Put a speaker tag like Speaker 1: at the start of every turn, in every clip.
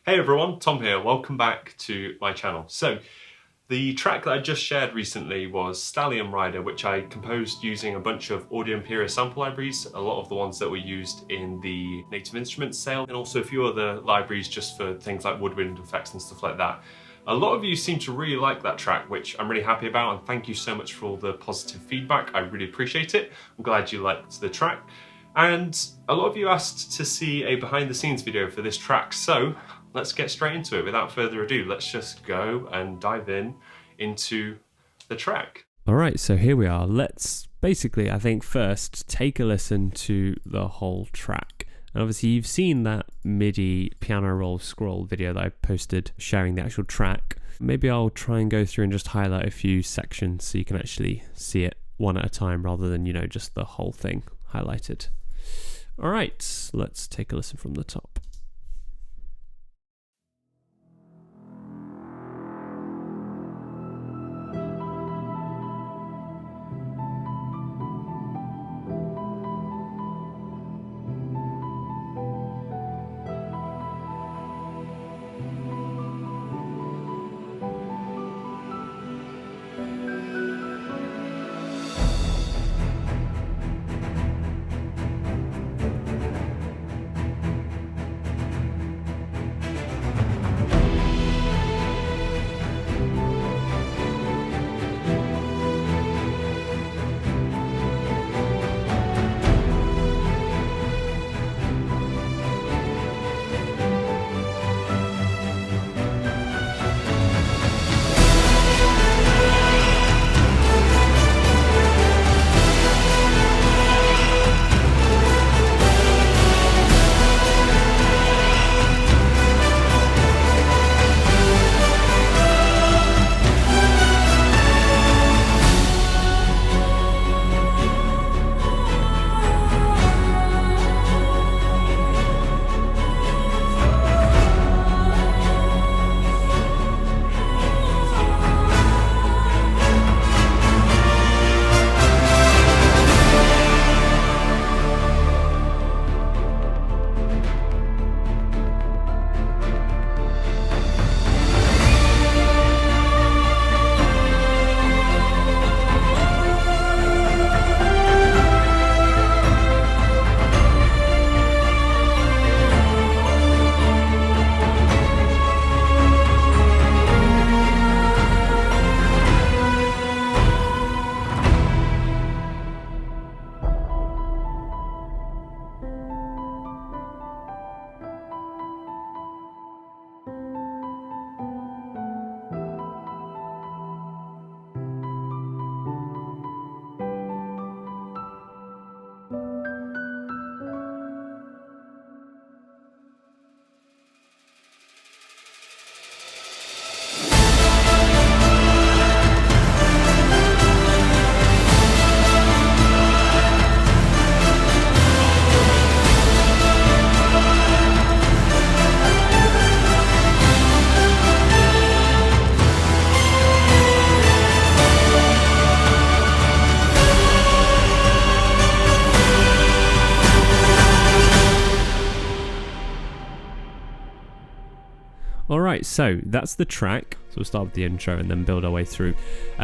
Speaker 1: Hey everyone, Tom here. Welcome back to my channel. So, the track that I just shared recently was Stallion Rider, which I composed using a bunch of Audio Imperia sample libraries, a lot of the ones that were used in the Native Instruments sale, and also a few other libraries just for things like woodwind effects and stuff like that. A lot of you seem to really like that track, which I'm really happy about, and thank you so much for all the positive feedback. I really appreciate it. I'm glad you liked the track. And a lot of you asked to see a behind the scenes video for this track, so let's get straight into it. Without further ado, let's just go and dive into the track.
Speaker 2: All right, so here we are. Let's basically, I think, first take a listen to the whole track. And obviously you've seen that MIDI piano roll scroll video that I posted sharing the actual track. Maybe I'll try and go through and just highlight a few sections so you can actually see it one at a time rather than, just the whole thing highlighted. All right, let's take a listen from the top. Alright, so that's the track. So we'll start with the intro and then build our way through.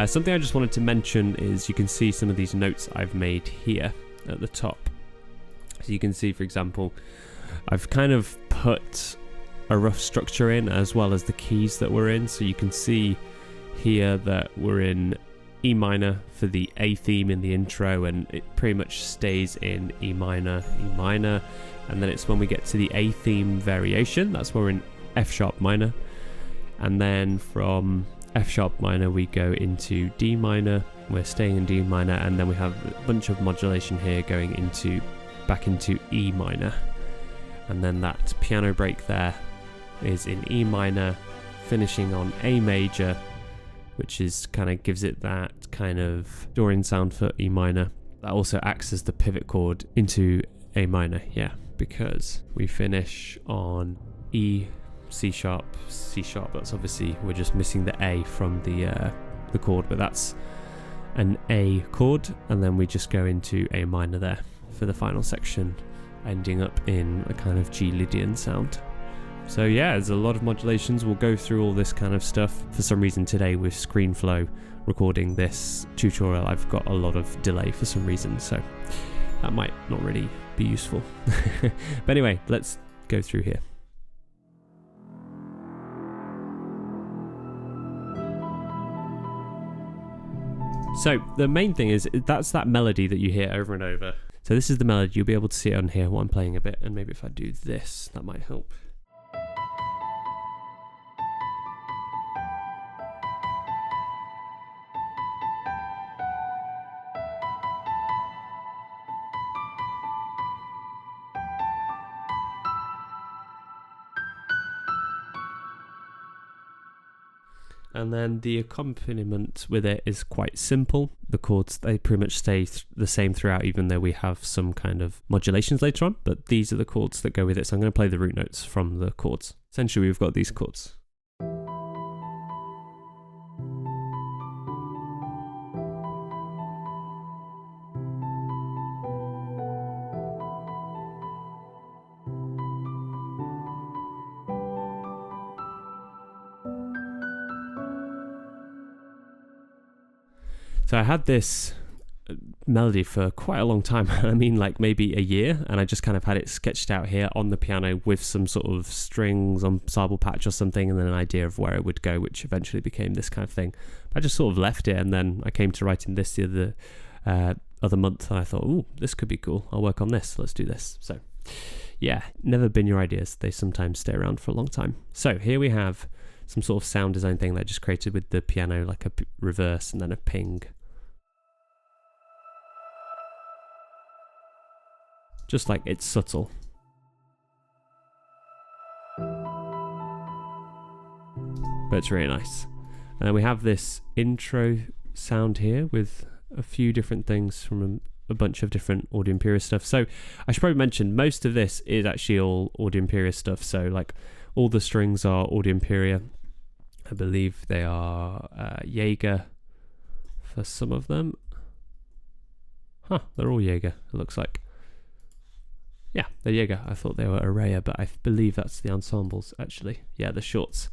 Speaker 2: Something I just wanted to mention is you can see some of these notes I've made here at the top. So you can see, for example, I've kind of put a rough structure in as well as the keys that we're in. So you can see here that we're in E minor for the A theme in the intro, and it pretty much stays in E minor, and then it's when we get to the A theme variation, that's where we're in F sharp minor, and then from F sharp minor we go into D minor, we're staying in D minor, and then we have a bunch of modulation here going back into E minor, and then that piano break there is in E minor, finishing on A major, which is kind of gives it that kind of Dorian sound for E minor. That also acts as the pivot chord into A minor, because we finish on E, C sharp, that's obviously, we're just missing the A from the chord, but that's an A chord, and then we just go into A minor there for the final section, ending up in a kind of G Lydian sound. So yeah, there's a lot of modulations. We'll go through all this kind of stuff. For some reason today with ScreenFlow recording this tutorial, I've got a lot of delay for some reason, so that might not really be useful. But anyway, let's go through here. So the main thing is that's that melody that you hear over and over. So this is the melody. You'll be able to see it on here while I'm playing a bit, and maybe if I do this, that might help. And then the accompaniment with it is quite simple. The chords, they pretty much stay the same throughout, even though we have some kind of modulations later on. But these are the chords that go with it. So I'm going to play the root notes from the chords. Essentially, we've got these chords. So I had this melody for quite a long time. I mean, like maybe a year, and I just kind of had it sketched out here on the piano with some sort of strings, ensemble patch or something, and then an idea of where it would go, which eventually became this kind of thing. But I just sort of left it, and then I came to writing this the other month, and I thought, ooh, this could be cool. I'll work on this. Let's do this. So yeah, never bin your ideas. They sometimes stay around for a long time. So here we have some sort of sound design thing that I just created with the piano, like a reverse and then a ping. Just like it's subtle. But it's really nice. And then we have this intro sound here with a few different things from a bunch of different Audio Imperia stuff. So I should probably mention most of this is actually all Audio Imperia stuff. So like all the strings are Audio Imperia. I believe they are Jaeger for some of them. Huh, they're all Jaeger, it looks like. Yeah, they're Jaeger. I thought they were Araya, but I believe that's the ensembles, actually. Yeah, the shorts,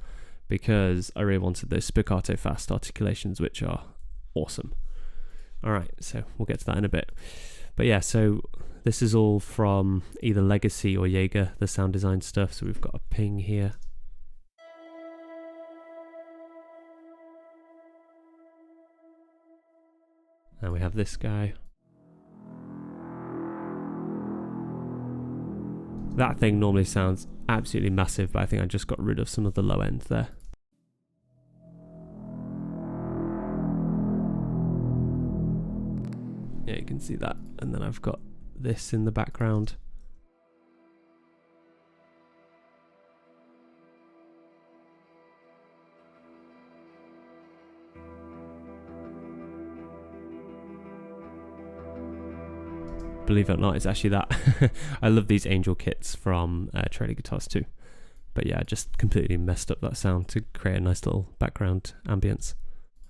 Speaker 2: because I really wanted those spiccato fast articulations, which are awesome. All right, so we'll get to that in a bit. But yeah, so this is all from either Legacy or Jaeger, the sound design stuff. So we've got a ping here. And we have this guy. That thing normally sounds absolutely massive, but I think I just got rid of some of the low end there. Yeah, you can see that. And then I've got this in the background. Believe it or not, it's actually that. I love these Angel kits from Trader Guitars too. But yeah, I just completely messed up that sound to create a nice little background ambience.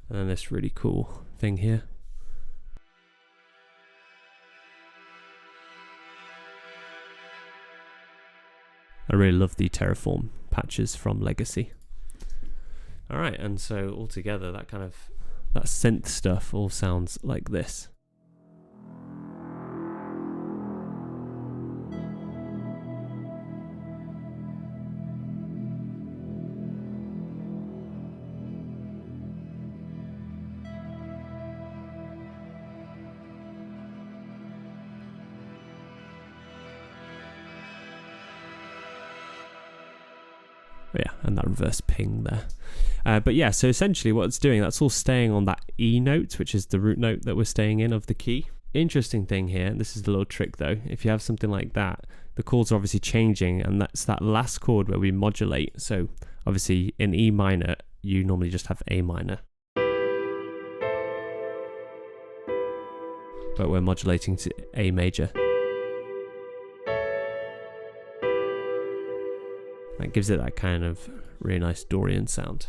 Speaker 2: And then this really cool thing here. I really love the Terraform patches from Legacy. Alright, and so altogether that synth stuff all sounds like this. Yeah, and that reverse ping there. But yeah, so essentially what it's doing, that's all staying on that E note, which is the root note that we're staying in of the key. Interesting thing here, this is the little trick though, if you have something like that, the chords are obviously changing, and that's that last chord where we modulate. So obviously in E minor, you normally just have A minor. But we're modulating to A major. That gives it that kind of really nice Dorian sound.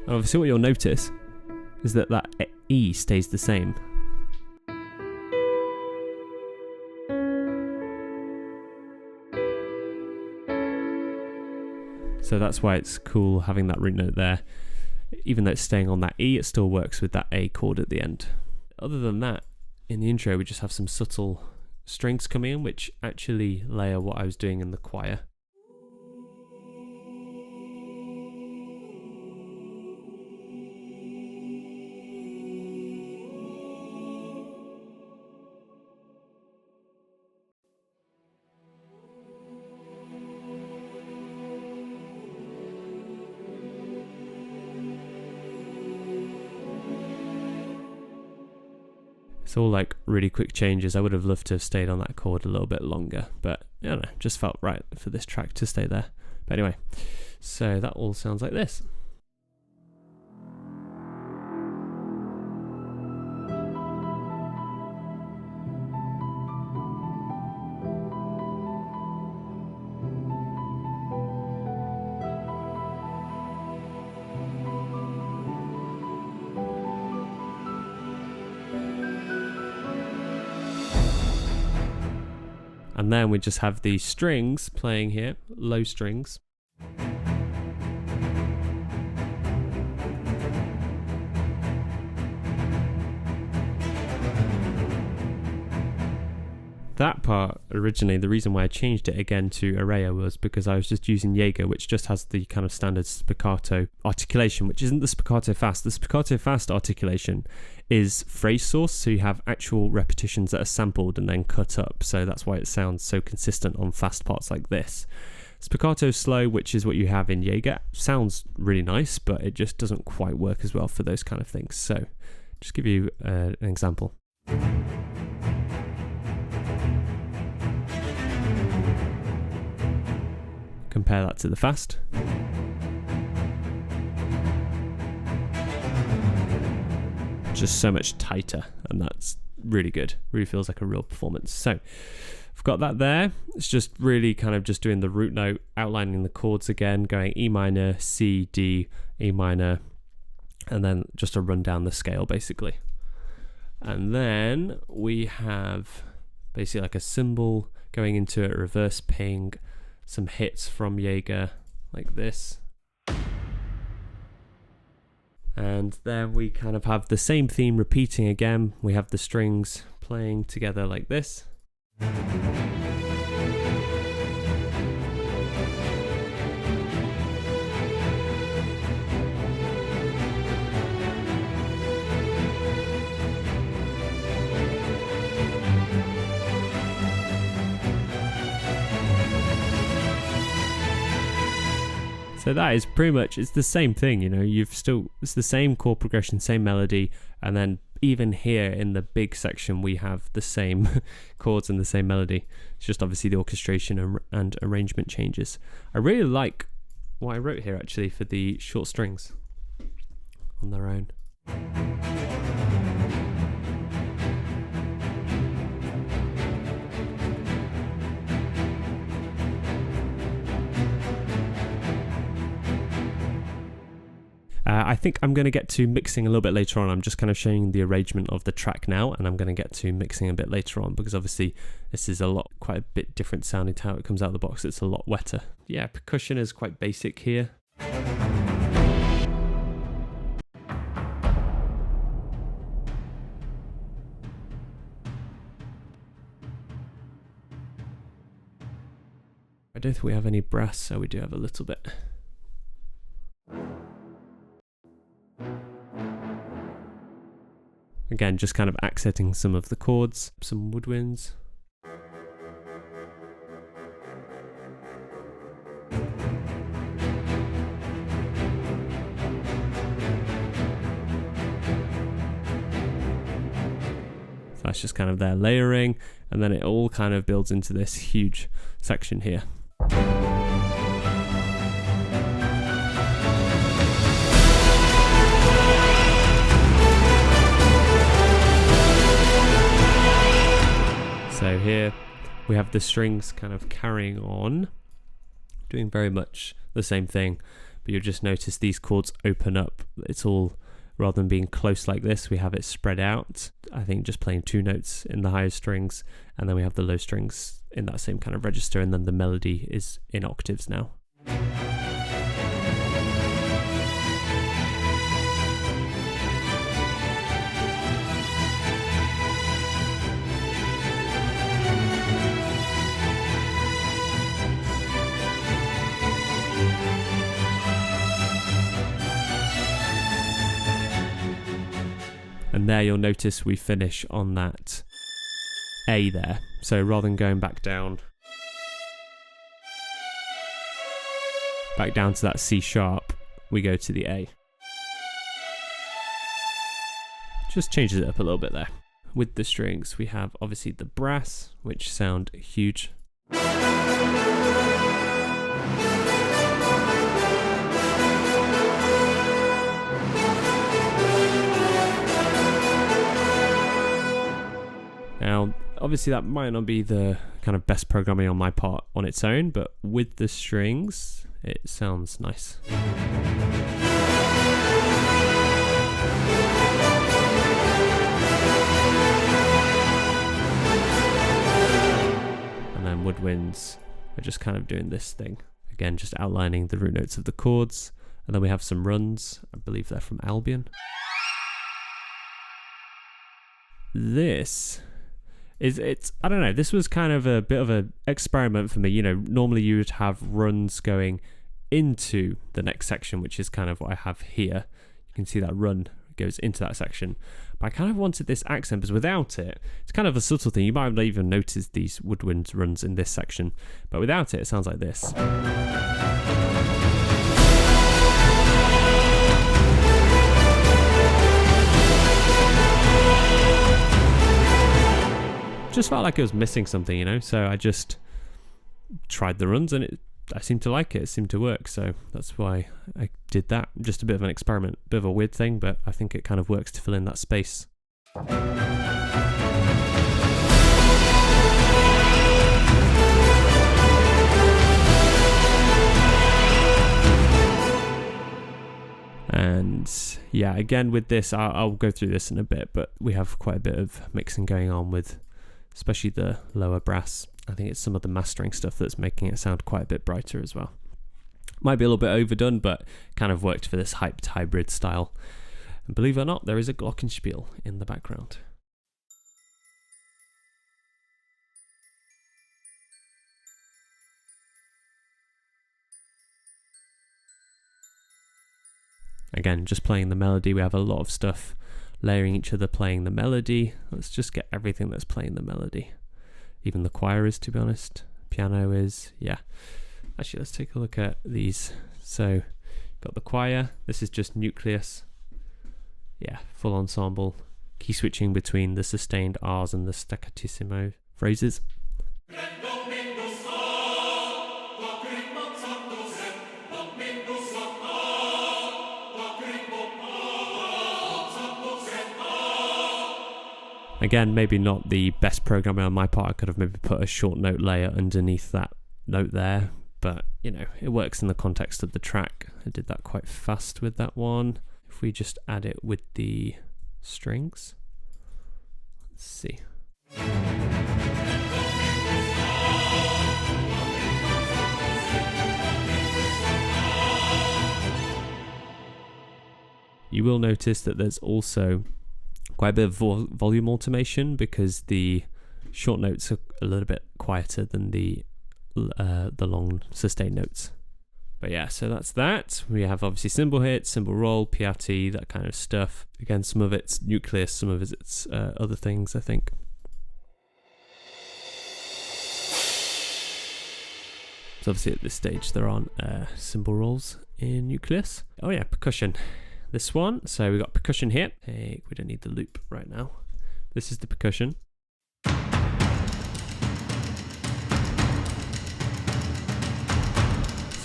Speaker 2: And obviously what you'll notice is that E stays the same. So that's why it's cool having that root note there. Even though it's staying on that E, it still works with that A chord at the end. Other than that, in the intro we just have some subtle strings coming in, which actually layer what I was doing in the choir. It's all like really quick changes. I would have loved to have stayed on that chord a little bit longer, but I don't know, just felt right for this track to stay there. But anyway, so that all sounds like this. And then we just have these strings playing here, low strings. That part, originally, the reason why I changed it again to Araya was because I was just using Jaeger, which just has the kind of standard spiccato articulation, which isn't the spiccato fast. The spiccato fast articulation is phrase source, so you have actual repetitions that are sampled and then cut up, so that's why it sounds so consistent on fast parts like this. Spiccato slow, which is what you have in Jaeger, sounds really nice, but it just doesn't quite work as well for those kind of things. So, just give you an example. Compare that to the fast. Just so much tighter, and that's really good. Really feels like a real performance. So I've got that there. It's just really kind of just doing the root note, outlining the chords again, going E minor, C, D, E minor, and then just a run down the scale basically. And then we have basically like a cymbal going into a reverse ping, some hits from Jaeger like this. And then we kind of have the same theme repeating again. We have the strings playing together like this. So that is pretty much, it's the same thing, you know, it's the same chord progression, same melody, and then even here in the big section we have the same chords and the same melody. It's just obviously the orchestration and arrangement changes. I really like what I wrote here actually for the short strings on their own. I think I'm going to get to mixing a little bit later on. I'm just kind of showing the arrangement of the track now, and I'm going to get to mixing a bit later on because obviously this is quite a bit different sounding to how it comes out of the box. It's a lot wetter. Yeah, percussion is quite basic here. I don't think we have any brass, so we do have a little bit. Again, just kind of accenting some of the chords, some woodwinds. So that's just kind of their layering, and then it all kind of builds into this huge section here. So here we have the strings kind of carrying on, doing very much the same thing, but you'll just notice these chords open up. It's all rather than being close like this, we have it spread out. I think just playing 2 notes in the higher strings, and then we have the low strings in that same kind of register, and then the melody is in octaves now. And there you'll notice we finish on that A there. So rather than going back down to that C sharp, we go to the A. Just changes it up a little bit there. With the strings, we have obviously the brass, which sound huge. Now, obviously that might not be the kind of best programming on my part on its own, but with the strings, it sounds nice. And then woodwinds are just kind of doing this thing. Again, just outlining the root notes of the chords. And then we have some runs. I believe they're from Albion. This it's I don't know, this was kind of a bit of an experiment for me. You know, normally you would have runs going into the next section, which is kind of what I have here. You can see that run goes into that section, but I kind of wanted this accent, because without it, it's kind of a subtle thing. You might not even notice these woodwind runs in this section, but without it, it sounds like this. Just felt like it was missing something, you know, so I just tried the runs and I seemed to like it. It seemed to work, so that's why I did that. Just a bit of an experiment, bit of a weird thing, but I think it kind of works to fill in that space. And yeah, again with this, I'll go through this in a bit, but we have quite a bit of mixing going on with especially the lower brass. I think it's some of the mastering stuff that's making it sound quite a bit brighter as well. Might be a little bit overdone, but kind of worked for this hyped hybrid style. And believe it or not, there is a glockenspiel in the background. Again, just playing the melody. We have a lot of stuff layering each other, playing the melody. Let's just get everything that's playing the melody. Even the choir is, to be honest. Piano is, yeah. Actually, let's take a look at these. So, got the choir. This is just nucleus. Yeah, full ensemble. Key switching between the sustained R's and the staccatissimo phrases. Again, maybe not the best programming on my part. I could have maybe put a short note layer underneath that note there, but you know, it works in the context of the track. I did that quite fast with that one. If we just add it with the strings, let's see. You will notice that there's also quite a bit of volume automation, because the short notes are a little bit quieter than the long sustained notes. But yeah, so that's that. We have obviously cymbal hits, cymbal roll, PRT, that kind of stuff. Again, some of it's nucleus, some of it's other things, I think. So obviously at this stage there aren't cymbal rolls in nucleus. Oh yeah, percussion. This one, so we got percussion here. Hey, we don't need the loop right now. This is the percussion. So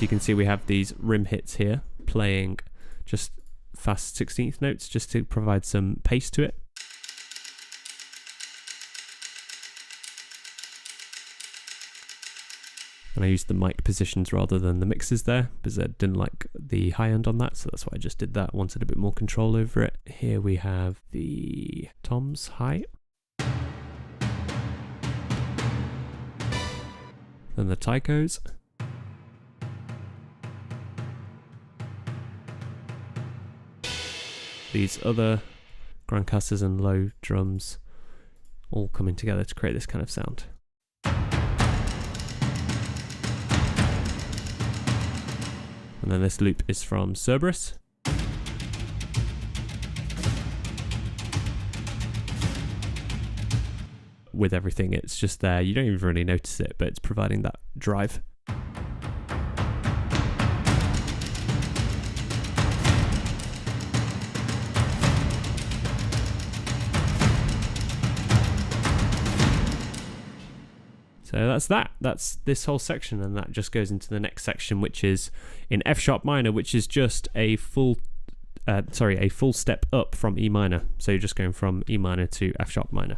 Speaker 2: you can see we have these rim hits here, playing just fast 16th notes just to provide some pace to it. And I used the mic positions rather than the mixes there because I didn't like the high end on that, so that's why I just did that. Wanted a bit more control over it. Here we have the toms high. Then the taikos. These other grandcasters and low drums all coming together to create this kind of sound. And then this loop is from Cerberus. With everything, it's just there. You don't even really notice it, but it's providing that drive. So that's that. That's this whole section, and that just goes into the next section, which is in F sharp minor, which is just a full step up from E minor. So you're just going from E minor to F sharp minor.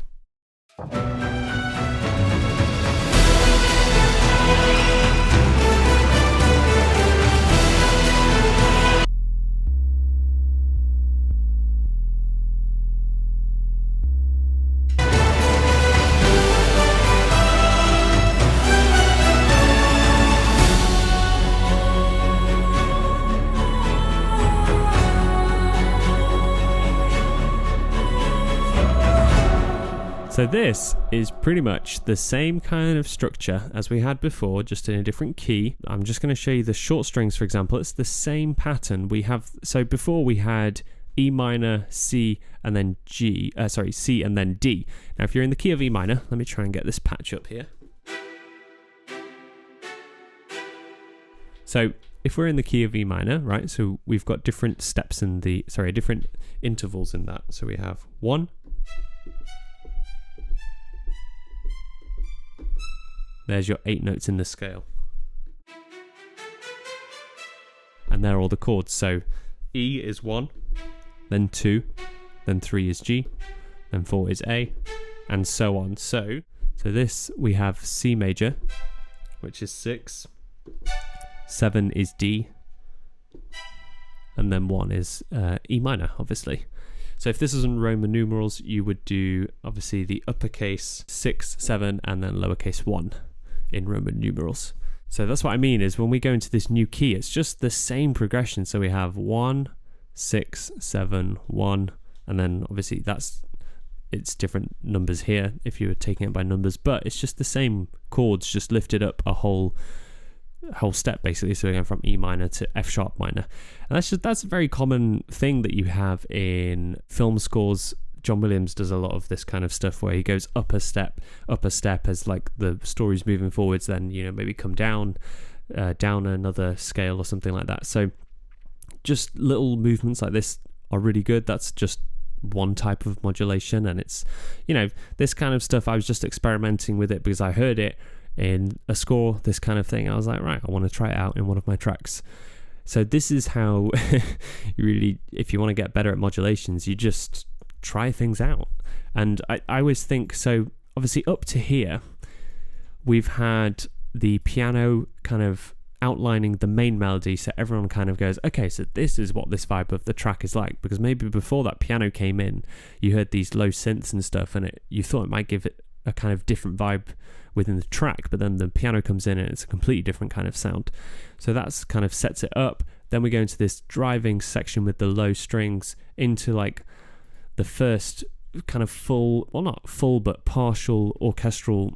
Speaker 2: So this is pretty much the same kind of structure as we had before, just in a different key. I'm just going to show you the short strings, for example. It's the same pattern we have. So before we had E minor, C, and then C and then D. Now if you're in the key of E minor, let me try and get this patch up here. So if we're in the key of E minor, right, so we've got different steps in the, different intervals in that. So we have 1, there's your 8 notes in the scale. And there are all the chords. So E is 1, then 2, then 3 is G, then 4 is A, and so on. So this we have C major, which is 6, 7 is D, and then 1 is E minor, obviously. So if this was in Roman numerals, you would do obviously the uppercase 6, 7, and then lowercase 1 in Roman numerals. So that's what I mean is when we go into this new key, it's just the same progression. So we have 1, 6, 7, 1, and then obviously it's different numbers here if you were taking it by numbers, but it's just the same chords just lifted up a whole step basically. So we're going from E minor to F sharp minor, and that's a very common thing that you have in film scores. John Williams does a lot of this kind of stuff where he goes up a step as like the story's moving forwards, then maybe come down another scale or something like that. So just little movements like this are really good. That's just one type of modulation, and it's this kind of stuff I was just experimenting with it because I heard it in a score, this kind of thing. I was like, right, I want to try it out in one of my tracks. So this is how you really, if you want to get better at modulations, you just try things out. And I always think, so obviously up to here we've had the piano kind of outlining the main melody, so everyone kind of goes, okay, so this is what this vibe of the track is like, because maybe before that piano came in you heard these low synths and stuff, and you thought it might give it a kind of different vibe within the track, but then the piano comes in and it's a completely different kind of sound. So that's kind of sets it up. Then we go into this driving section with the low strings into like the first kind of full, well not full, but partial orchestration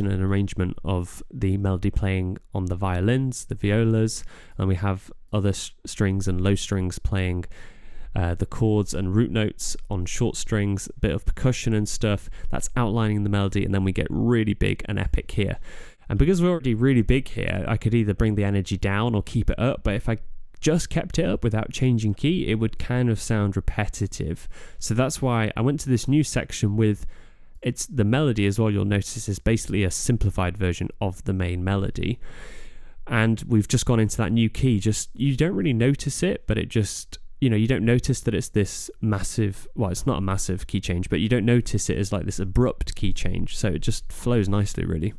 Speaker 2: and arrangement of the melody playing on the violins, the violas, and we have other strings and low strings playing the chords and root notes on short strings, a bit of percussion and stuff that's outlining the melody, and then we get really big and epic here. And because we're already really big here, I could either bring the energy down or keep it up, but if I just kept it up without changing key, it would kind of sound repetitive. So that's why I went to this new section with it's the melody as well. You'll notice is basically a simplified version of the main melody, and we've just gone into that new key. Just you don't really notice it, but it just you don't notice that it's this massive, well, it's not a massive key change, but you don't notice it as like this abrupt key change, so it just flows nicely really.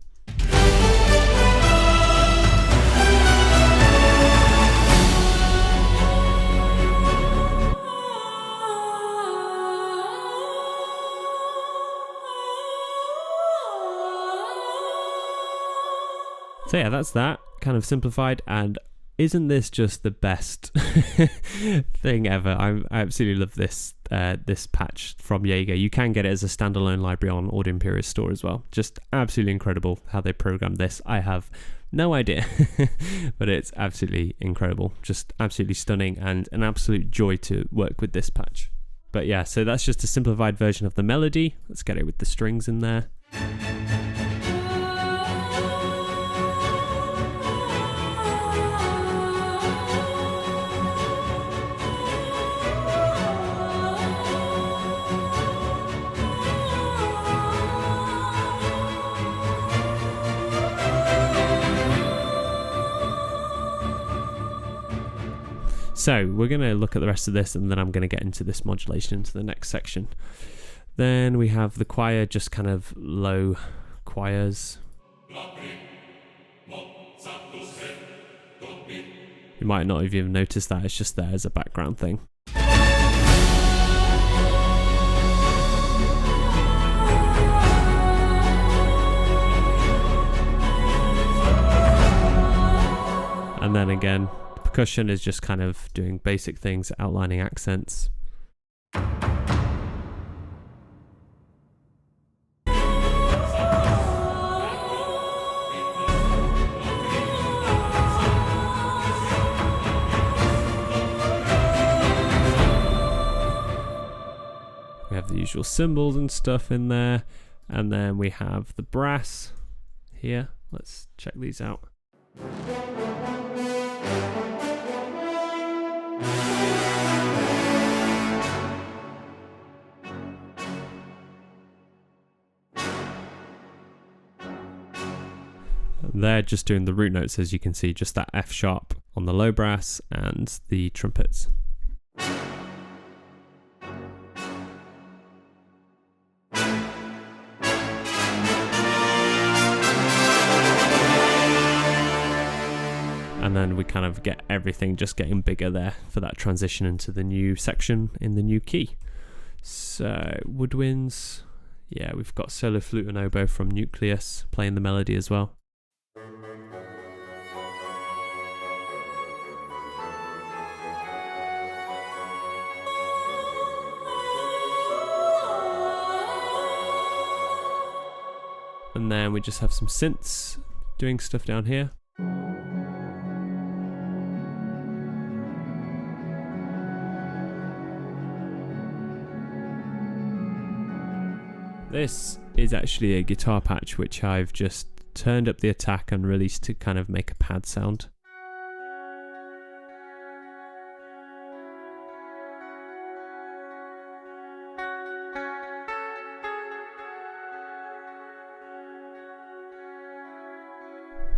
Speaker 2: So yeah, that's that, kind of simplified. And isn't this just the best thing ever? I absolutely love this this patch from Jaeger. You can get it as a standalone library on Audio Imperia's store as well. Just absolutely incredible how they programmed this. I have no idea, but it's absolutely incredible. Just absolutely stunning and an absolute joy to work with this patch. But yeah, so that's just a simplified version of the melody. Let's get it with the strings in there. So we're going to look at the rest of this, and then I'm going to get into this modulation into the next section. Then we have the choir, just kind of low choirs. You might not have even noticed that, it's just there as a background thing. And then again, percussion is just kind of doing basic things, outlining accents. We have the usual cymbals and stuff in there, and then we have the brass here. Let's check these out. They're just doing the root notes, as you can see, just that F sharp on the low brass and the trumpets. And then we kind of get everything just getting bigger there for that transition into the new section in the new key. So woodwinds, yeah, we've got solo flute and oboe from Nucleus playing the melody as well. And then we just have some synths doing stuff down here. This is actually a guitar patch which I've just turned up the attack and released to kind of make a pad sound.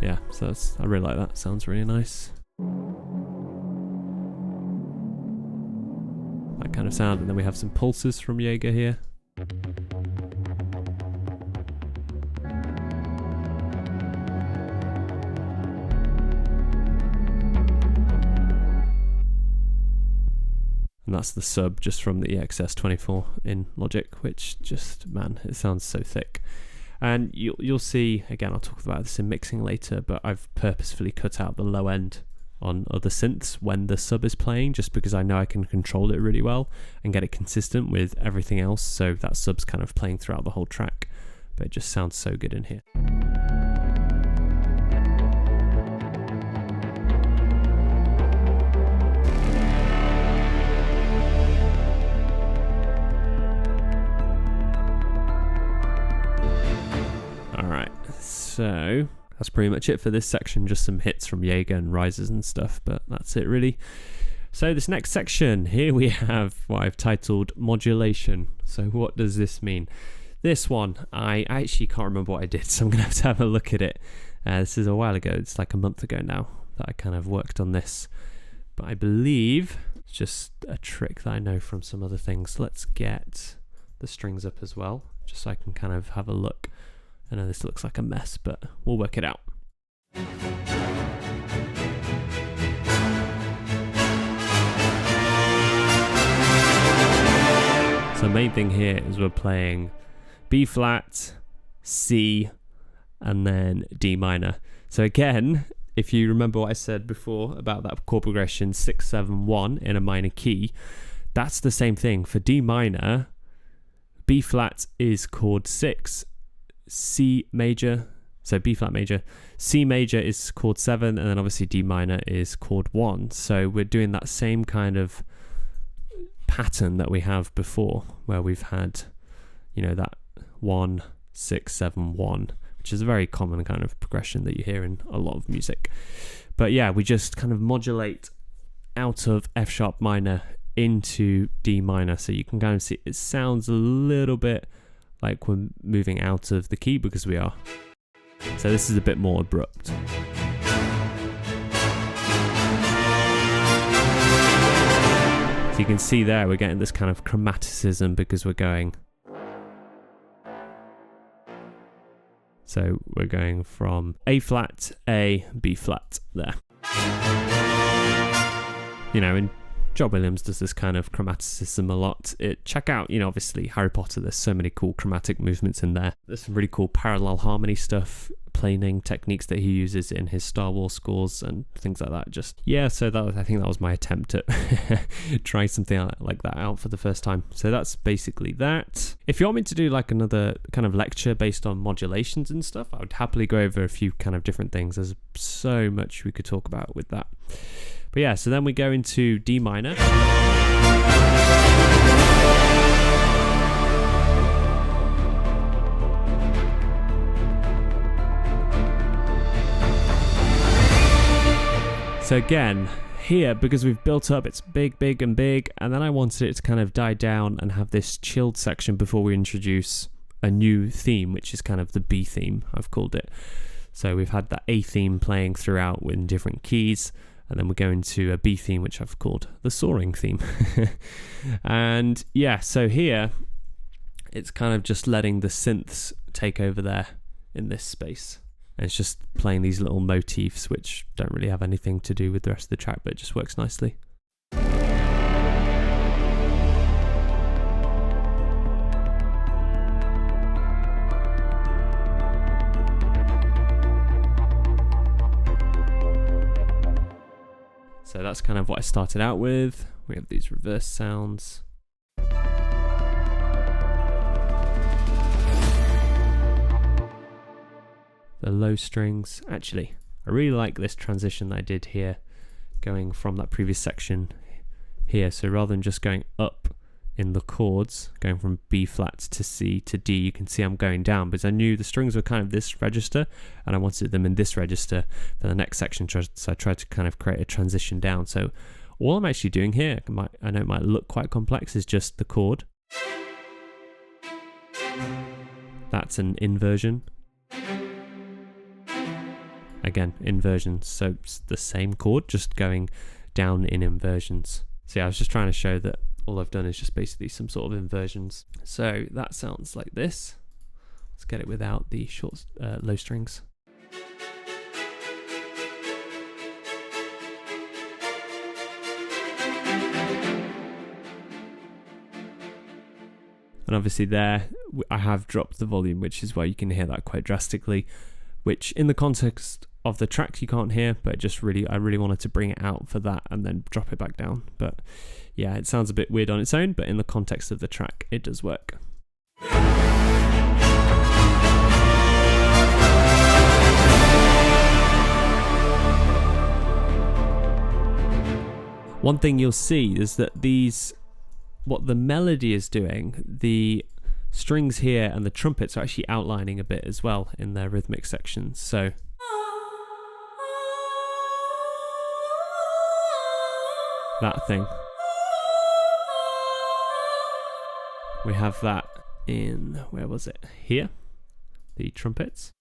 Speaker 2: Yeah, so I really like that. Sounds really nice. That kind of sound, and then we have some pulses from Jaeger here. And that's the sub just from the EXS24 in Logic, which just, man, it sounds so thick. And you'll see, again, I'll talk about this in mixing later, but I've purposefully cut out the low end on other synths when the sub is playing, just because I know I can control it really well and get it consistent with everything else, so that sub's kind of playing throughout the whole track, but it just sounds so good in here. So that's pretty much it for this section, just some hits from Jaeger and rises and stuff, but that's it really. So this next section, here we have what I've titled modulation. So what does this mean? This one, I actually can't remember what I did, so I'm going to have a look at it. This is a while ago, it's like a month ago now that I kind of worked on this, but I believe it's just a trick that I know from some other things. Let's get the strings up as well, just so I can kind of have a look. I know this looks like a mess, but we'll work it out. So main thing here is we're playing B flat, C, and then D minor. So again, if you remember what I said before about that chord progression 6, 7, 1 in a minor key, that's the same thing. For D minor, B flat is chord 6, C major, so B flat major, C major is chord 7, and then obviously D minor is chord 1. So we're doing that same kind of pattern that we have before, where we've had, you know, that 1, 6, 7, 1, which is a very common kind of progression that you hear in a lot of music. But yeah, we just kind of modulate out of F sharp minor into D minor, so you can kind of see it sounds a little bit like we're moving out of the key, because we are. So this is a bit more abrupt. So you can see there we're getting this kind of chromaticism because we're going. So we're going from A flat, A, B flat there. You know, and John Williams does this kind of chromaticism a lot. Check out, you know, obviously Harry Potter, there's so many cool chromatic movements in there. There's some really cool parallel harmony stuff, planing techniques that he uses in his Star Wars scores and things like that. Just, yeah, so I think that was my attempt at trying something like that out for the first time. So that's basically that. If you want me to do like another kind of lecture based on modulations and stuff, I would happily go over a few kind of different things. There's so much we could talk about with that. But yeah, so then we go into D minor. So again, here, because we've built up, it's big, big, and big, and then I wanted it to kind of die down and have this chilled section before we introduce a new theme, which is kind of the B theme, I've called it. So we've had that A theme playing throughout in different keys, and then we go into a B theme, which I've called the soaring theme. And yeah, so here, it's kind of just letting the synths take over there in this space. And it's just playing these little motifs, which don't really have anything to do with the rest of the track, but it just works nicely. So that's kind of what I started out with. We have these reverse sounds. The low strings. Actually, I really like this transition that I did here, going from that previous section here. So rather than just going up in the chords, going from B flat to C to D, you can see I'm going down because I knew the strings were kind of this register and I wanted them in this register for the next section. So I tried to kind of create a transition down. So all I'm actually doing here, I know it might look quite complex, is just the chord. That's an inversion. Again, inversions, so it's the same chord, just going down in inversions. So yeah, I was just trying to show that all I've done is just basically some sort of inversions. So that sounds like this. Let's get it without the short, low strings. And obviously there, I have dropped the volume, which is why you can hear that quite drastically, which in the context of the track you can't hear, but I really wanted to bring it out for that and then drop it back down. But yeah, it sounds a bit weird on its own, but in the context of the track, it does work. One thing you'll see is that what the melody is doing, the strings here and the trumpets are actually outlining a bit as well in their rhythmic sections. So that thing, we have that in, where was it? Here, the trumpets.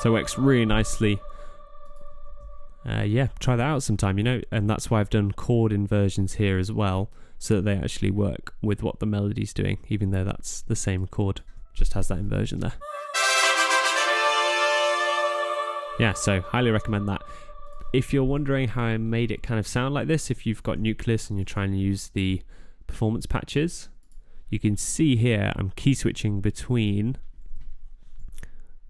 Speaker 2: So it works really nicely. Yeah, try that out sometime, you know, and that's why I've done chord inversions here as well, so that they actually work with what the melody's doing, even though that's the same chord, just has that inversion there. Yeah, so highly recommend that. If you're wondering how I made it kind of sound like this, if you've got Nucleus and you're trying to use the performance patches, you can see here I'm key switching between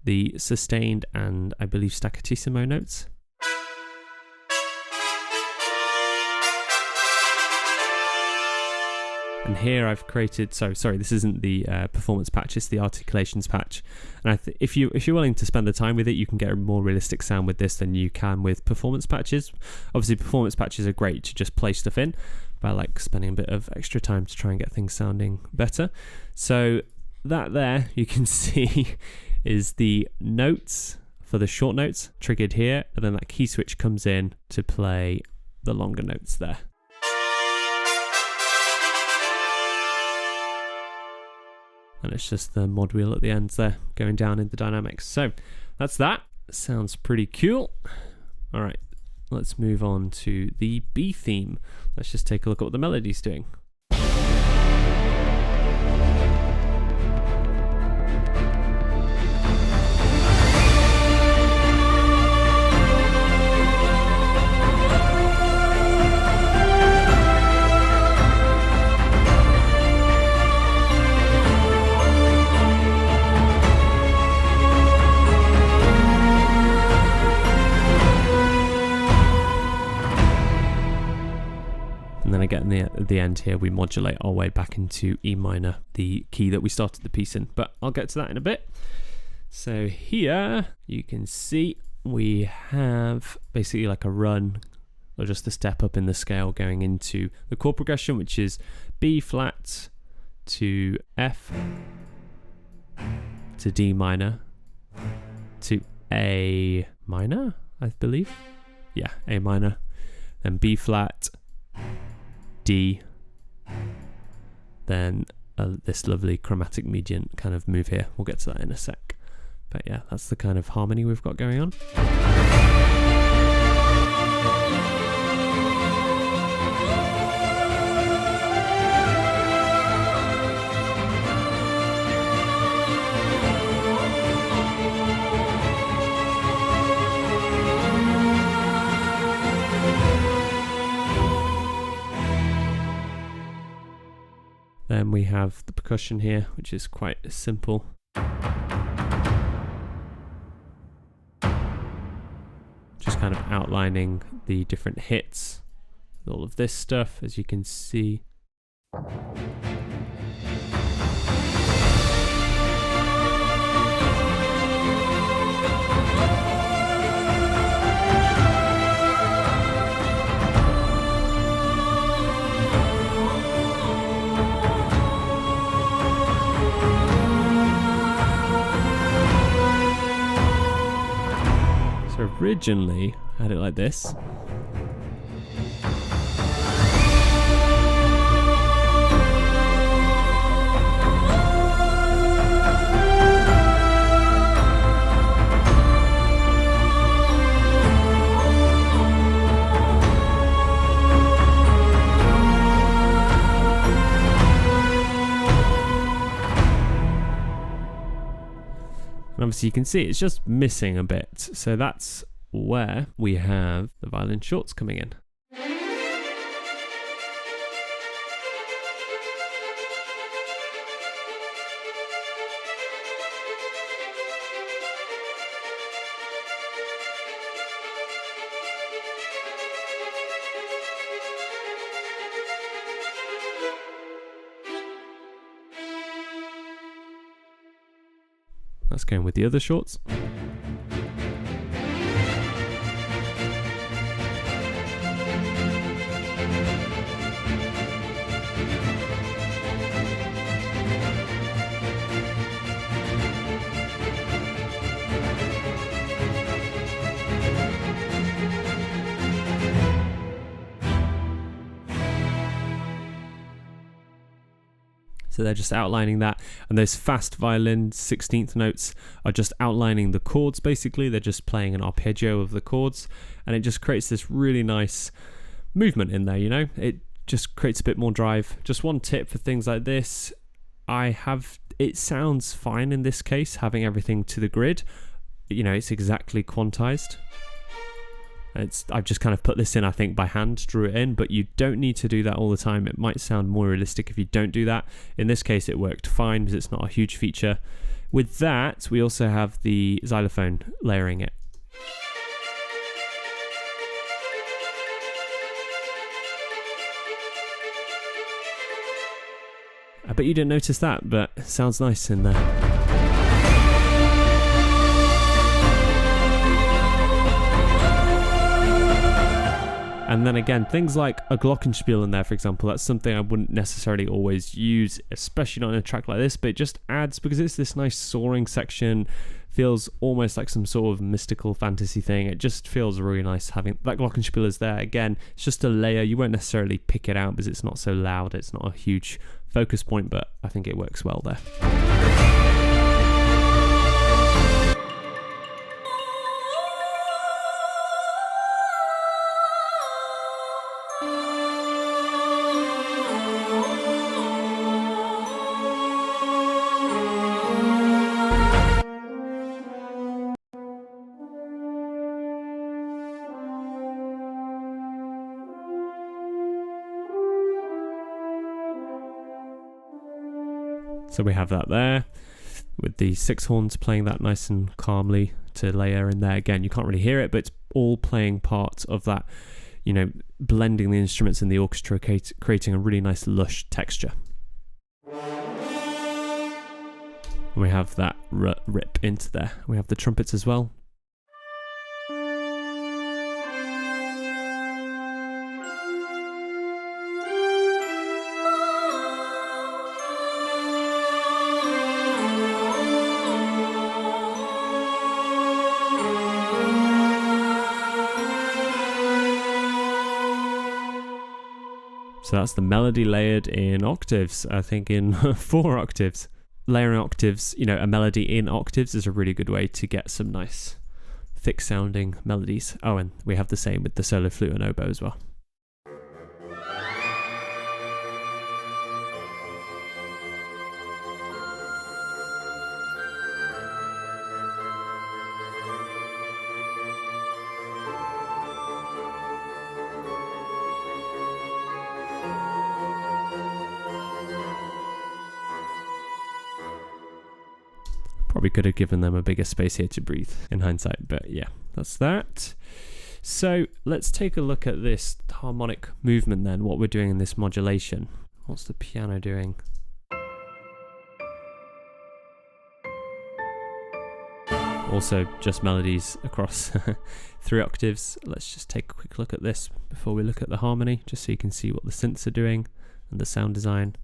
Speaker 2: the sustained and I believe staccatissimo notes. And here I've created, sorry, this isn't the performance patch, it's the articulations patch. And if you're willing to spend the time with it, you can get a more realistic sound with this than you can with performance patches. Obviously, performance patches are great to just play stuff in, but I like spending a bit of extra time to try and get things sounding better. So that there, you can see, is the notes for the short notes triggered here, and then that key switch comes in to play the longer notes there. And it's just the mod wheel at the end there going down in the dynamics. So that's that. Sounds pretty cool. All right, let's move on to the B theme. Let's just take a look at what the melody's doing. And then again at the end here, we modulate our way back into E minor, the key that we started the piece in, but I'll get to that in a bit. So here you can see we have basically like a run or just a step up in the scale going into the chord progression, which is B flat to F to D minor to A minor, I believe. Yeah, A minor, then B flat, D, then this lovely chromatic median kind of move here. We'll get to that in a sec. But yeah, that's the kind of harmony we've got going on. Then we have the percussion here, which is quite simple. Just kind of outlining the different hits, all of this stuff, as you can see. So originally I had it like this. And obviously you can see it's just missing a bit. So that's where we have the violin shorts coming in. That's going with the other shorts. So they're just outlining that, and those fast violin 16th notes are just outlining the chords basically. They're just playing an arpeggio of the chords, and it just creates this really nice movement in there, you know? It just creates a bit more drive. Just one tip for things like this, it sounds fine in this case, having everything to the grid. You know, it's exactly quantized. I've just kind of put this in, I think, by hand, drew it in, but you don't need to do that all the time. It might sound more realistic if you don't do that. In this case, it worked fine because it's not a huge feature. With that, we also have the xylophone layering it. I bet you didn't notice that, but it sounds nice in there. And then again, things like a glockenspiel in there, for example, that's something I wouldn't necessarily always use, especially not in a track like this, but it just adds, because it's this nice soaring section, feels almost like some sort of mystical fantasy thing. It just feels really nice having that glockenspiel is there. Again, it's just a layer. You won't necessarily pick it out because it's not so loud. It's not a huge focus point, but I think it works well there. So we have that there with the 6 horns playing that nice and calmly to layer in there. Again, you can't really hear it, but it's all playing part of that, you know, blending the instruments in the orchestra, creating a really nice lush texture. And we have that rip into there. We have the trumpets as well. So that's the melody layered in octaves, I think in 4 octaves. Layering octaves, you know, a melody in octaves is a really good way to get some nice thick sounding melodies. Oh, and we have the same with the solo flute and oboe as well. Probably could have given them a bigger space here to breathe in hindsight, but yeah, that's that. So let's take a look at this harmonic movement then, what we're doing in this modulation. What's the piano doing? Also just melodies across 3 octaves. Let's just take a quick look at this before we look at the harmony, just so you can see what the synths are doing and the sound design.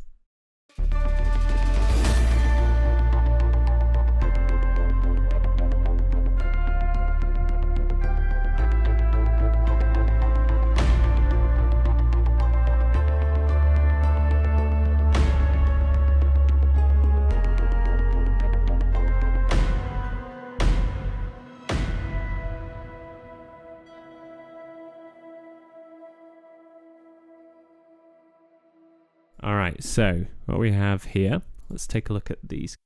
Speaker 2: Alright, so what we have here, let's take a look at these.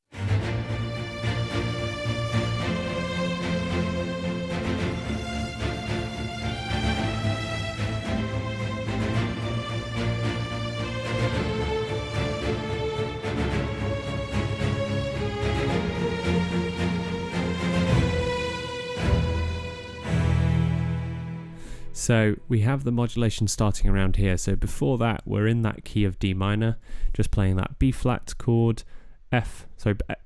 Speaker 2: So we have the modulation starting around here. So before that, we're in that key of D minor, just playing that B flat chord,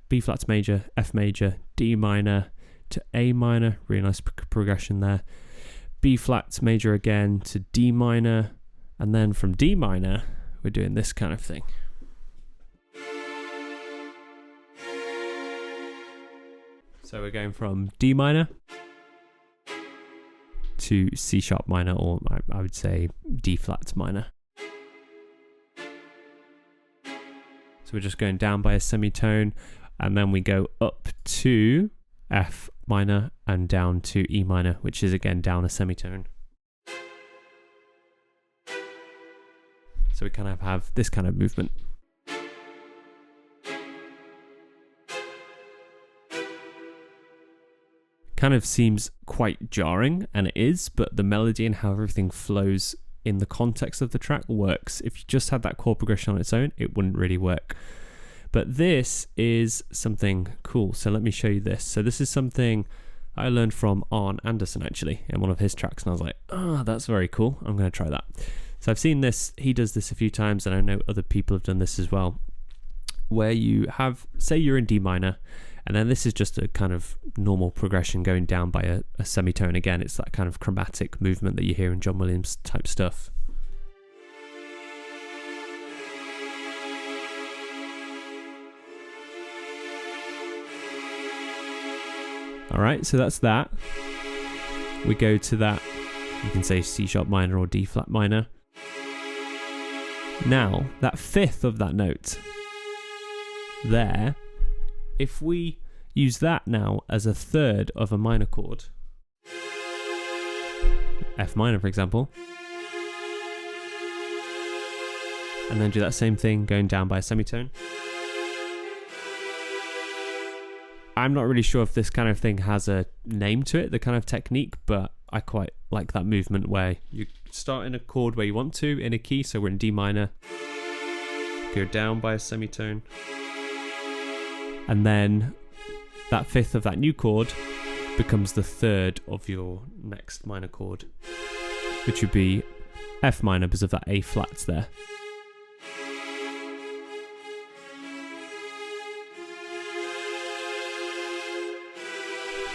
Speaker 2: B flat major, F major, D minor to A minor, really nice progression there. B flat major again to D minor, and then from D minor, we're doing this kind of thing. So we're going from D minor to C sharp minor, or I would say D flat minor. So we're just going down by a semitone, and then we go up to F minor and down to E minor, which is again down a semitone. So we kind of have this kind of movement. kind of seems quite jarring, and it is, but the melody and how everything flows in the context of the track works. If you just had that chord progression on its own, it wouldn't really work. But this is something cool. So let me show you this. So this is something I learned from Arne Anderson, actually, in one of his tracks, and I was like, that's very cool. I'm going to try that. So I've seen this, he does this a few times, and I know other people have done this as well, where you have, say you're in D minor, and then this is just a kind of normal progression going down by a semitone. Again, it's that kind of chromatic movement that you hear in John Williams type stuff. All right, so that's that. We go to that, you can say C sharp minor or D flat minor. Now, that fifth of that note there, if we use that now as a third of a minor chord, F minor for example, and then do that same thing going down by a semitone. I'm not really sure if this kind of thing has a name to it, the kind of technique, but I quite like that movement where you start in a chord where you want to, in a key, so we're in D minor, go down by a semitone, and then that fifth of that new chord becomes the third of your next minor chord, which would be F minor because of that A flats there.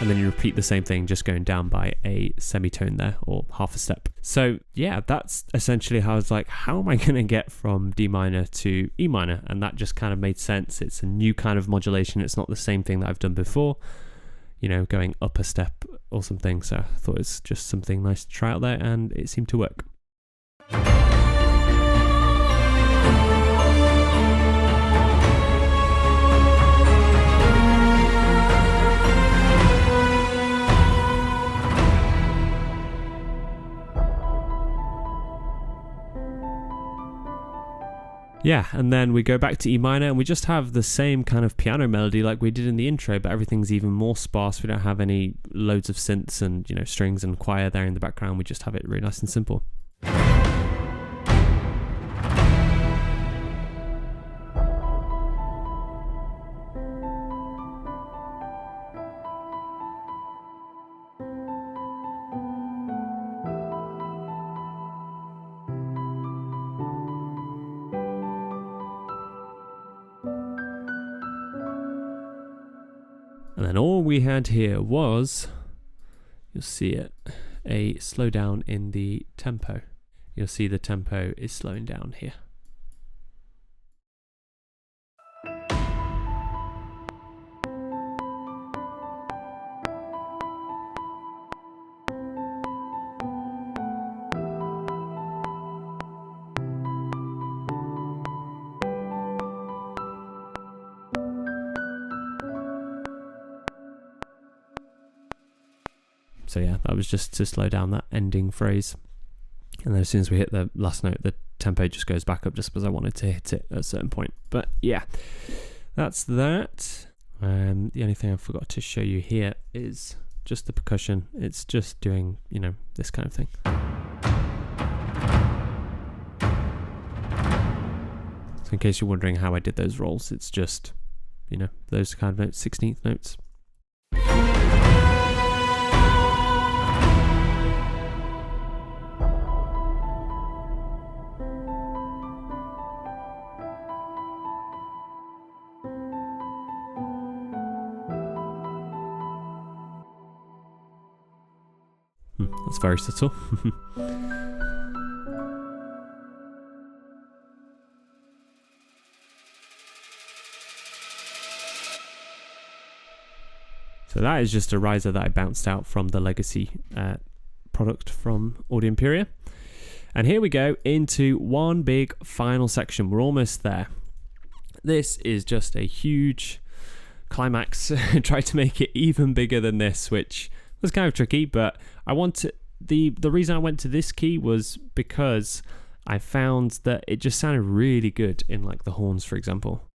Speaker 2: And then you repeat the same thing, just going down by a semitone there, or half a step. So yeah, that's essentially how I was like, how am I going to get from D minor to E minor? And that just kind of made sense. It's a new kind of modulation. It's not the same thing that I've done before, you know, going up a step or something. So I thought it's just something nice to try out there, and it seemed to work. Yeah, and then we go back to E minor and we just have the same kind of piano melody like we did in the intro, but everything's even more sparse. We don't have any loads of synths and, you know, strings and choir there in the background. We just have it really nice and simple. And then all we had here was, you'll see it, a slowdown in the tempo. You'll see the tempo is slowing down here. So yeah, that was just to slow down that ending phrase. And then as soon as we hit the last note, the tempo just goes back up just because I wanted to hit it at a certain point. But yeah, that's that. The only thing I forgot to show you here is just the percussion. It's just doing, you know, this kind of thing. So in case you're wondering how I did those rolls, it's just, you know, those kind of notes, 16th notes. That's very subtle. So that is just a riser that I bounced out from the legacy product from Audio Imperia. And here we go into one big final section. We're almost there. This is just a huge climax. I tried to make it even bigger than this, which was kind of tricky, but I want to, the reason I went to this key was because I found that it just sounded really good in like the horns, for example.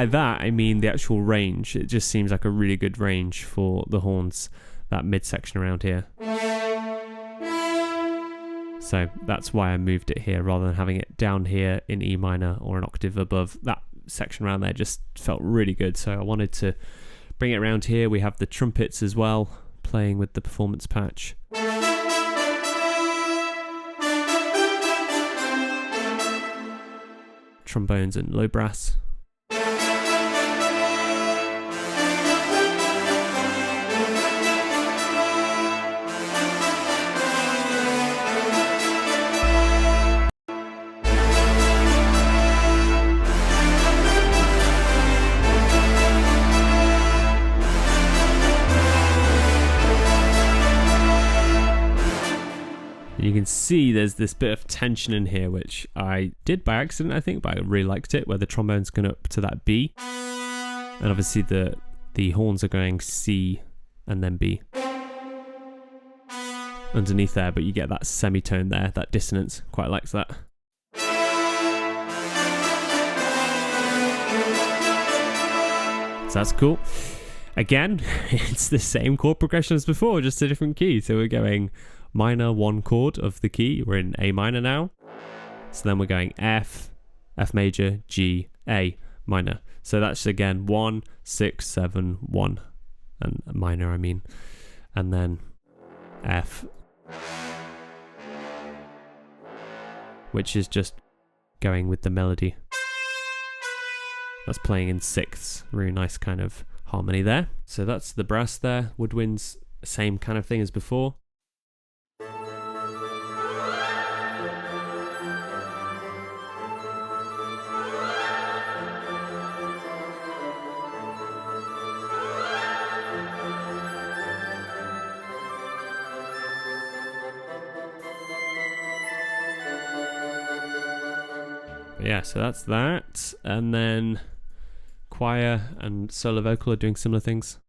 Speaker 2: by that, I mean the actual range. It just seems like a really good range for the horns, that midsection around here. So that's why I moved it here rather than having it down here in E minor or an octave above. That section around there just felt really good, so I wanted to bring it around here. We have the trumpets as well, playing with the performance patch. Trombones and low brass. You can see there's this bit of tension in here, which I did by accident, I think, but I really liked it, where the trombone's going up to that B. And obviously the horns are going C and then B underneath there, but you get that semitone there, that dissonance. Quite likes that. So that's cool. Again, it's the same chord progression as before, just a different key. So we're going minor 1 chord of the key. We're in A minor now. So then we're going F, F major, G, A minor. So that's again 1, 6, 7, 1, and minor I mean. And then F, which is just going with the melody. That's playing in sixths. Really nice kind of harmony there. So that's the brass there. Woodwinds, same kind of thing as before. Yeah, so that's that. And then choir and solo vocal are doing similar things.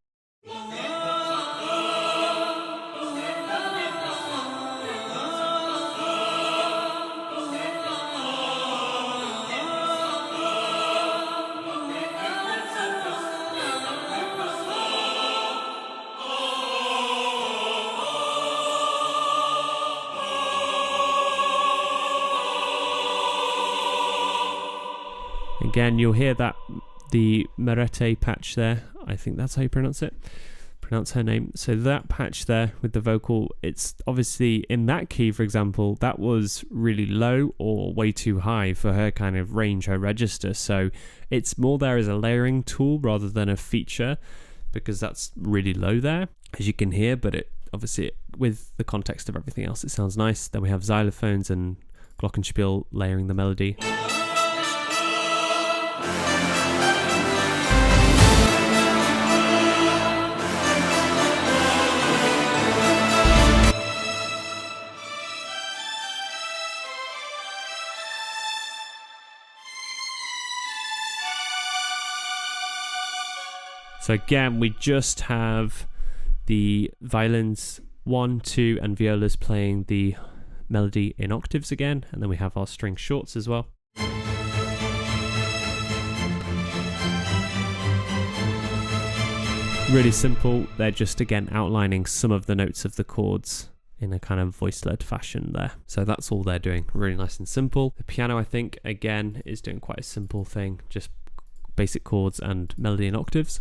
Speaker 2: Again, you'll hear that the Merete patch there. I think that's how you pronounce it. Pronounce her name. So that patch there with the vocal, it's obviously in that key, for example, that was really low or way too high for her kind of range, her register. So it's more there as a layering tool rather than a feature, because that's really low there, as you can hear. But it obviously, with the context of everything else, it sounds nice. Then we have xylophones and glockenspiel layering the melody. So again, we just have the violins 1, 2 and violas playing the melody in octaves again, and then we have our string shorts as well. Really simple. They're just again outlining some of the notes of the chords in a kind of voice-led fashion there. So that's all they're doing. Really nice and simple. The piano, I think, again, is doing quite a simple thing, just basic chords and melody in octaves.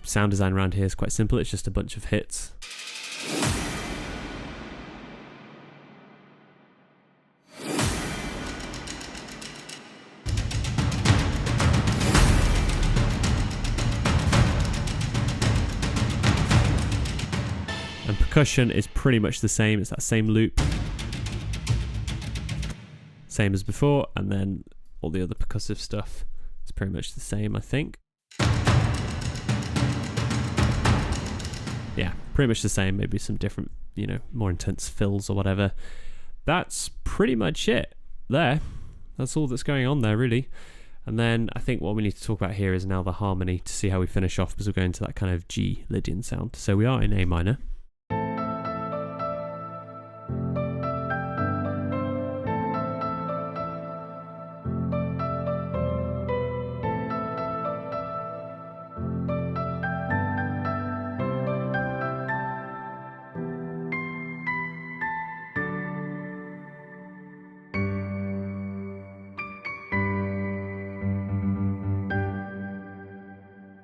Speaker 2: Sound design around here is quite simple. It's just a bunch of hits. And percussion is pretty much the same. It's that same loop. Same as before. And then all the other percussive stuff is pretty much the same, I think. Yeah, pretty much the same, maybe some different, more intense fills or whatever. That's pretty much it. That's all that's going on there, really. And then I think what we need to talk about here is now the harmony to see how we finish off, because we're going to that kind of G Lydian sound. So we are in A minor.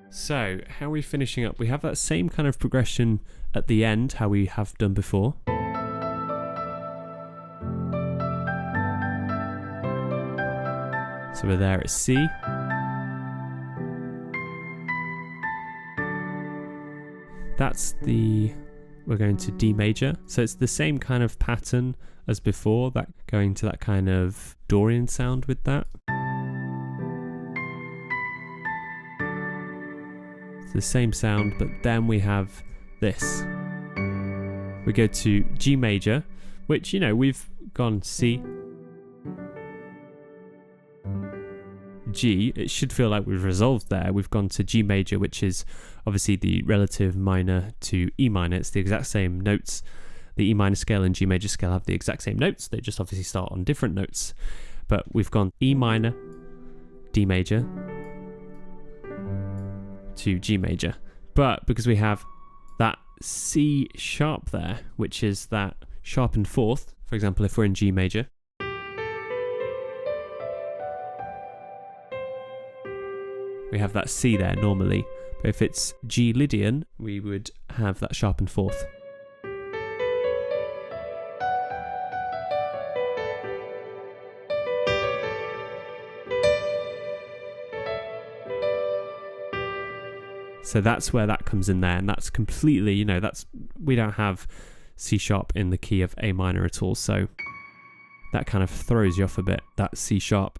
Speaker 2: So, how are we finishing up? We have that same kind of progression at the end, how we have done before. So we're there at C. We're going to D major. So it's the same kind of pattern as before, that going to that kind of Dorian sound with that. The same sound, but then we have this. We go to G major, which, you know, we've gone C, G. It should feel like we've resolved there. We've gone to G major, which is obviously the relative minor to E minor. It's the exact same notes. The E minor scale and G major scale have the exact same notes. They just obviously start on different notes. But we've gone E minor, D major, to G major, but because we have that C sharp there, which is that sharpened fourth, for example, if we're in G major, we have that C there normally, but if it's G Lydian, we would have that sharpened fourth. So that's where that comes in there, and that's completely, you know, we don't have C sharp in the key of A minor at all, so that kind of throws you off a bit, that C sharp.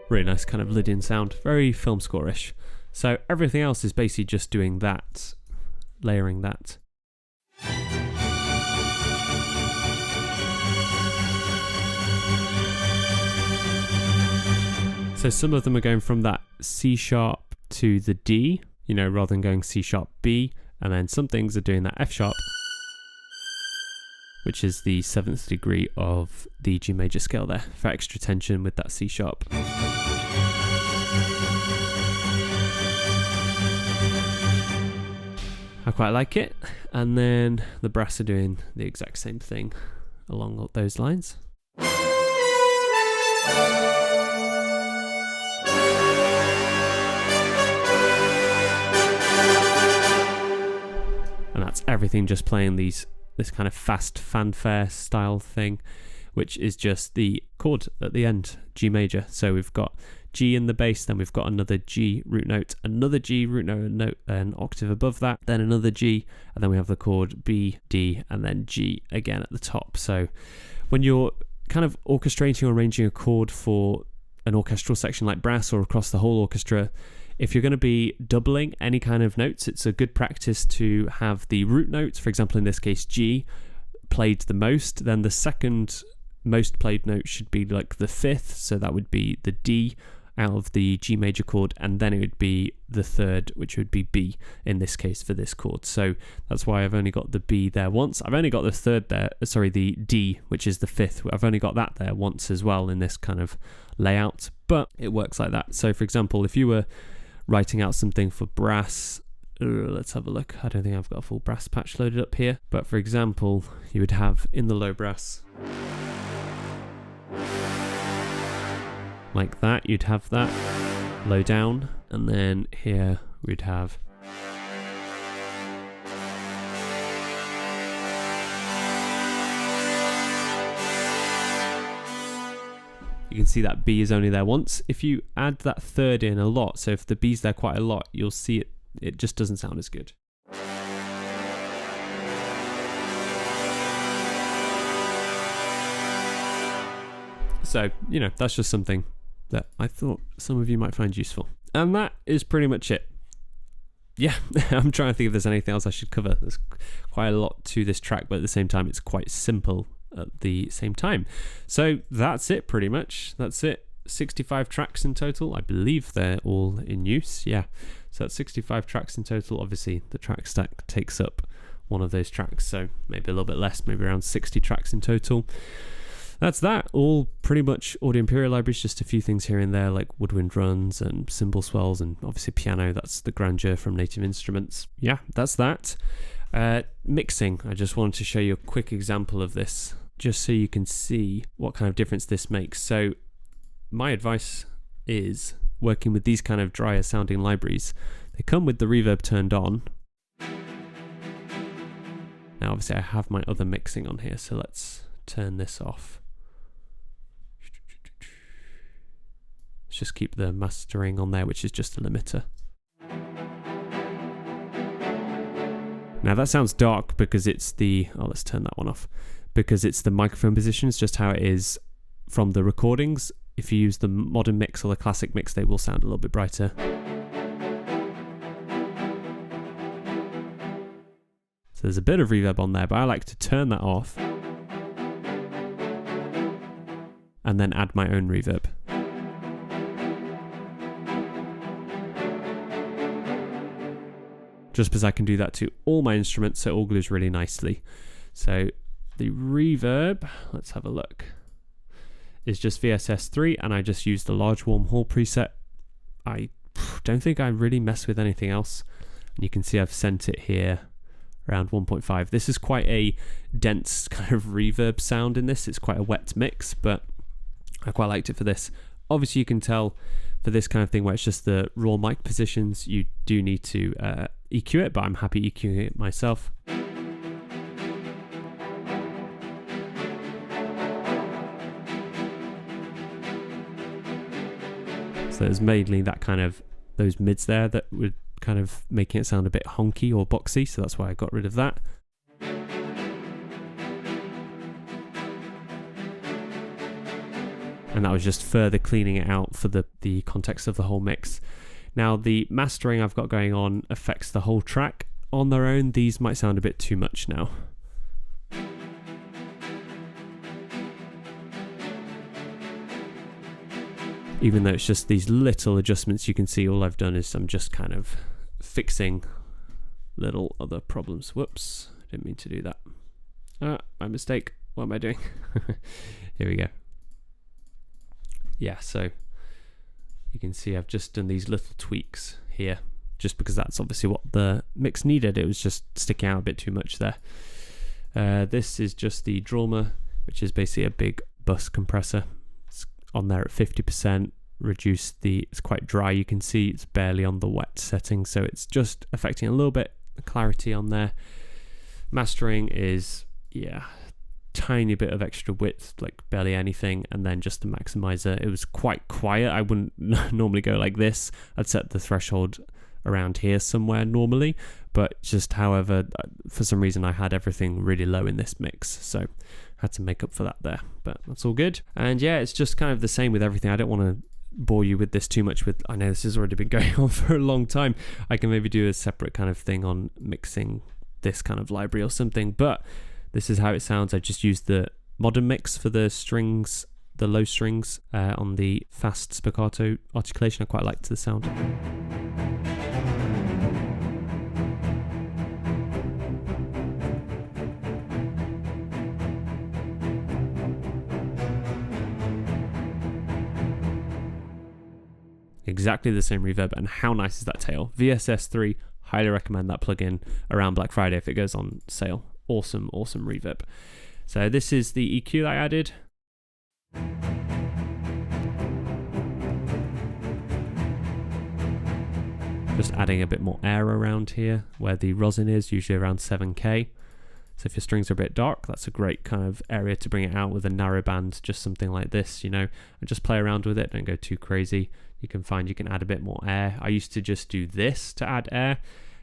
Speaker 2: Really nice kind of Lydian sound, very film score-ish. So everything else is basically just doing that, layering that. So some of them are going from that C sharp to the D, you know, rather than going C sharp B, and then some things are doing that F sharp, which is the 7th degree of the G major scale there, for extra tension with that C sharp. I quite like it. And then the brass are doing the exact same thing along those lines. And that's everything just playing this kind of fast fanfare style thing, which is just the chord at the end, G major. So we've got G in the bass, then we've got another G root note, another G root note, an octave above that, then another G, and then we have the chord B, D, and then G again at the top. So when you're kind of orchestrating or arranging a chord for an orchestral section like brass or across the whole orchestra, if you're going to be doubling any kind of notes, it's a good practice to have the root notes, for example in this case G, played the most, then the second most played note should be like the fifth, so that would be the D out of the G major chord, and then it would be the third, which would be B in this case for this chord. So that's why I've only got the B there once. I've only got the third there, the D, which is the fifth. I've only got that there once as well in this kind of layout, but it works like that. So for example, if you were writing out something for brass, let's have a look. I don't think I've got a full brass patch loaded up here, but for example, you would have in the low brass, like that, you'd have that low down, and then here we'd have you can see that B is only there once. If you add that third in a lot, so if the B's there quite a lot, you'll see it just doesn't sound as good. So, you know, that's just something that I thought some of you might find useful. And that is pretty much it. Yeah, I'm trying to think if there's anything else I should cover. There's quite a lot to this track, but at the same time, it's quite simple at the same time. So that's it pretty much. That's it. 65 tracks in total. I believe they're all in use. Yeah, so that's 65 tracks in total. Obviously, the track stack takes up one of those tracks, so maybe a little bit less, maybe around 60 tracks in total. That's that. All pretty much Audio Imperial libraries, just a few things here and there like woodwind runs and cymbal swells and obviously piano. That's the grandeur from Native Instruments. Yeah, that's that. Mixing. I just wanted to show you a quick example of this just so you can see what kind of difference this makes. So my advice is working with these kind of drier sounding libraries. They come with the reverb turned on. Now obviously I have my other mixing on here, so let's turn this off. Let's just keep the mastering on there, which is just a limiter. Now that sounds dark because it's the, let's turn that one off, because it's the microphone position. It's just how it is from the recordings. If you use the modern mix or the classic mix, they will sound a little bit brighter. So there's a bit of reverb on there, but I like to turn that off and then add my own reverb. Just because I can do that to all my instruments, so it all glues really nicely. So the reverb, let's have a look, is just VSS3, and I just use the large warm hall preset. I don't think I really mess with anything else. And you can see I've sent it here around 1.5. This is quite a dense kind of reverb sound in this. It's quite a wet mix, but I quite liked it for this. Obviously you can tell for this kind of thing where it's just the raw mic positions, you do need to EQ it, but I'm happy EQing it myself. So there's mainly that kind of, those mids there that would kind of making it sound a bit honky or boxy, so that's why I got rid of that. And that was just further cleaning it out for the context of the whole mix. Now the mastering I've got going on affects the whole track. On their own, these might sound a bit too much now. Even though it's just these little adjustments, you can see all I've done is I'm just kind of fixing little other problems. Whoops, didn't mean to do that. My mistake. What am I doing? Here we go. Yeah, so you can see I've just done these little tweaks here, just because that's obviously what the mix needed. It was just sticking out a bit too much there. This is just the Drama, which is basically a big bus compressor. It's on there at 50%, it's quite dry. You can see it's barely on the wet setting, so it's just affecting a little bit the clarity on there. Mastering is, yeah, tiny bit of extra width, like barely anything, and then just the maximizer. It was quite quiet. I wouldn't normally go like this. I'd set the threshold around here somewhere normally, but just however, for some reason I had everything really low in this mix, so had to make up for that there, but that's all good. And yeah, it's just kind of the same with everything. I don't want to bore you with this too much. I know this has already been going on for a long time. I can maybe do a separate kind of thing on mixing this kind of library or something, but this is how it sounds. I just used the modern mix for the strings, the low strings on the fast spiccato articulation. I quite liked the sound. Exactly the same reverb, and how nice is that tail? VSS3, highly recommend that plugin around Black Friday if it goes on sale. Awesome reverb. So this is the EQ that I added. Just adding a bit more air around here where the rosin is, usually around 7K. So if your strings are a bit dark, that's a great kind of area to bring it out with a narrow band, just something like this, you know, and just play around with it, don't go too crazy. You can find you can add a bit more air. I used to just do this to add air.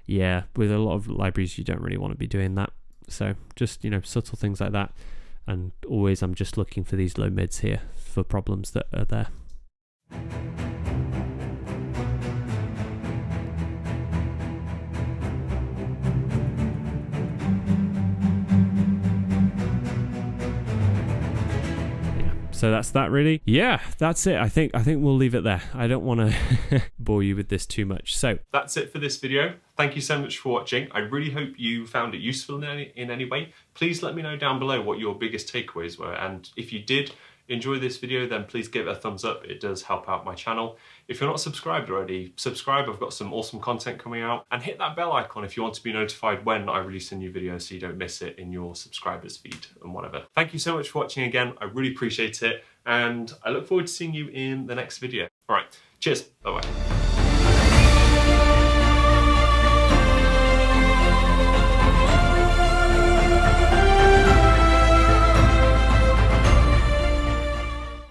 Speaker 2: Yeah, with a lot of libraries, you don't really want to be doing that. So just, you know, subtle things like that. And always I'm just looking for these low mids here for problems that are there. So that's that really. Yeah, that's it. I think we'll leave it there. I don't want to bore you with this too much. So
Speaker 1: that's it for this video. Thank you so much for watching. I really hope you found it useful in any way. Please let me know down below what your biggest takeaways were, and if you did enjoy this video, then please give it a thumbs up. It does help out my channel. If you're not subscribed already, subscribe. I've got some awesome content coming out, and hit that bell icon if you want to be notified when I release a new video so you don't miss it in your subscribers feed and whatever. Thank you so much for watching again. I really appreciate it, and I look forward to seeing you in the next video. All right, cheers. Bye-bye.